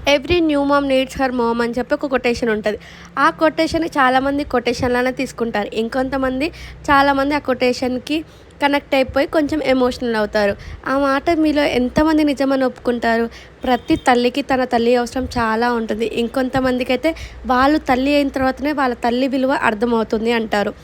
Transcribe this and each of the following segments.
Every new mom needs her mom అని చెప్పి ఒక కొటేషన్ ఉంటుంది. ఆ కొటేషన్ చాలామంది కొటేషన్‌లానే తీసుకుంటారు. ఇంకొంతమంది చాలామంది ఆ కొటేషన్‌కి కనెక్ట్ అయిపోయి కొంచెం ఎమోషనల్ అవుతారు. ఆ మాట మీలో ఎంతమంది నిజమని ఒప్పుకుంటారు? ప్రతి తల్లికి తన తల్లి అవసరం చాలా ఉంటుంది. ఇంకొంతమందికైతే వాళ్ళు తల్లి అయిన తర్వాతనే వాళ్ళ తల్లి విలువ అర్థమవుతుంది అంటారు.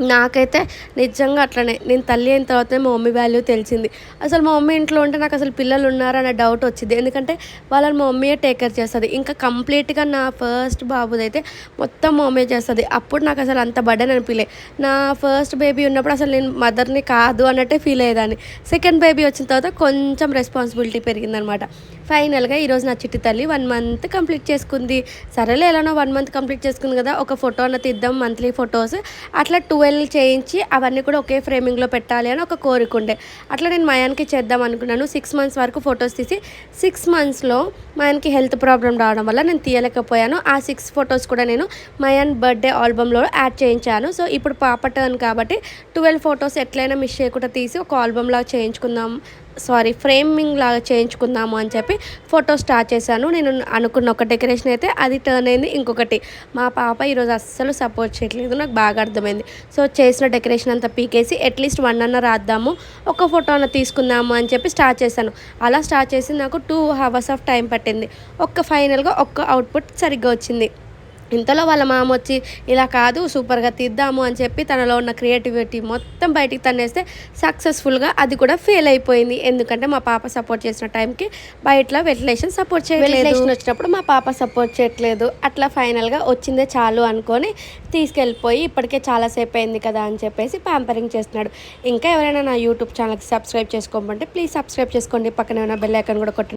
నాకైతే నిజంగా అట్లనే. నేను తల్లి అయిన తర్వాతనే మా మమ్మీ వాల్యూ తెలిసింది. అసలు మా మమ్మీ ఇంట్లో ఉంటే నాకసలు పిల్లలున్నారా అనే డౌట్ వచ్చిద్ది. ఎందుకంటే వాళ్ళని మా మమ్మీయే టేక్ కేర్ చేస్తది. ఇంకా కంప్లీట్‌గా నా ఫస్ట్ బాబుదైతే మొత్తం మా మమ్మీయే చేస్తది. అప్పుడు నాకసలు అంత బర్డెన్ అనిపియలే. నా ఫస్ట్ బేబీ ఉన్నప్పుడు అసలు నేను మదర్‌ని కాదు అన్నట్టే ఫీల్ అయ్యేదాన్ని. సెకండ్ బేబీ వచ్చిన తర్వాత కొంచెం రెస్పాన్సిబిలిటీ పెరిగిందనమాట. ఫైనల్‌గా ఈరోజు నా చిట్టి తల్లి 1 మంత్ కంప్లీట్ చేసుకుంది. సరేలే ఎలానో 1 మంత్ కంప్లీట్ చేసుకుంది కదా! ఒక ఫోటో అన్నా తీద్దాం మంత్లీ ఫోటోస్. అట్లా 12 చేయించి అవన్నీ కూడా ఒకే ఫ్రేమింగ్‌లో పెట్టాలి అని ఒక కోరికుండే. అట్లా నేను మయాన్‌కి చేద్దాం అనుకున్నాను. 6 మంత్స్ వరకు ఫోటోస్ తీసి 6 మంత్స్‌లో మయాన్‌కి హెల్త్ ప్రాబ్లమ్ రావడం వల్ల నేను తీయలేకపోయాను. ఆ 6 ఫోటోస్ కూడా నేను మయాన్ బర్త్‌డే ఆల్బమ్‌లో యాడ్ చేయించాను. సో, ఇప్పుడు పాప టర్న్ కాబట్టి 12 ఫోటోస్ ఎట్లైనా మిస్ చేయకుండా తీసి ఒక ఆల్బమ్‌లాగా చేయించుకుందాం. ఫ్రేమింగ్ లాగా చేయించుకుందాము అని చెప్పి ఫోటో స్టార్ట్ చేశాను. నేను అనుకున్న ఒక డెకరేషన్ అయితే అది టర్న్ అయింది. ఇంకొకటి మా పాప ఈరోజు అస్సలు సపోర్ట్ చేయట్లేదు. నాకు బాగా అర్థమైంది. సో, చేసిన డెకరేషన్ అంతా పీకేసి అట్లీస్ట్ 1 అన్నా రాద్దాము. ఒక ఫోటో అన్నా తీసుకుందాము అని చెప్పి స్టార్ట్ చేశాను. అలా స్టార్ట్ చేసి నాకు 2 హవర్స్ ఆఫ్ టైం పట్టింది. ఫైనల్‌గా అవుట్‌పుట్ సరిగ్గా వచ్చింది. ఇంతలో వాళ్ళ మామొచ్చి, ఇలా కాదు సూపర్‌గా తీద్దాము అని చెప్పి తనలో ఉన్న క్రియేటివిటీ మొత్తం బయటికి తన్నేస్తే సక్సెస్‌ఫుల్‌గా అది కూడా ఫెయిల్ అయిపోయింది. ఎందుకంటే మా పాప సపోర్ట్ చేసిన టైంకి బయటలో వెంటిలేషన్ సపోర్ట్ చేయట్లేదు. వెంటిలేషన్ వచ్చినప్పుడు మా పాప సపోర్ట్ చేయట్లేదు. అట్లా ఫైనల్‌గా వచ్చిందే చాలు అనుకోని తీసుకెళ్ళిపోయి ఇప్పటికే చాలా సేపు అయింది కదా అని చెప్పేసి ప్యాంపరింగ్ చేస్తున్నాడు. ఇంకా ఎవరైనా నా యూట్యూబ్ ఛానల్‌కి సబ్స్క్రైబ్ చేసుకోమంటే ప్లీజ్ సబ్స్క్రైబ్ చేసుకోండి. పక్కనే ఉన్న బెల్ ఐకాన్ కూడా కొట్టండి.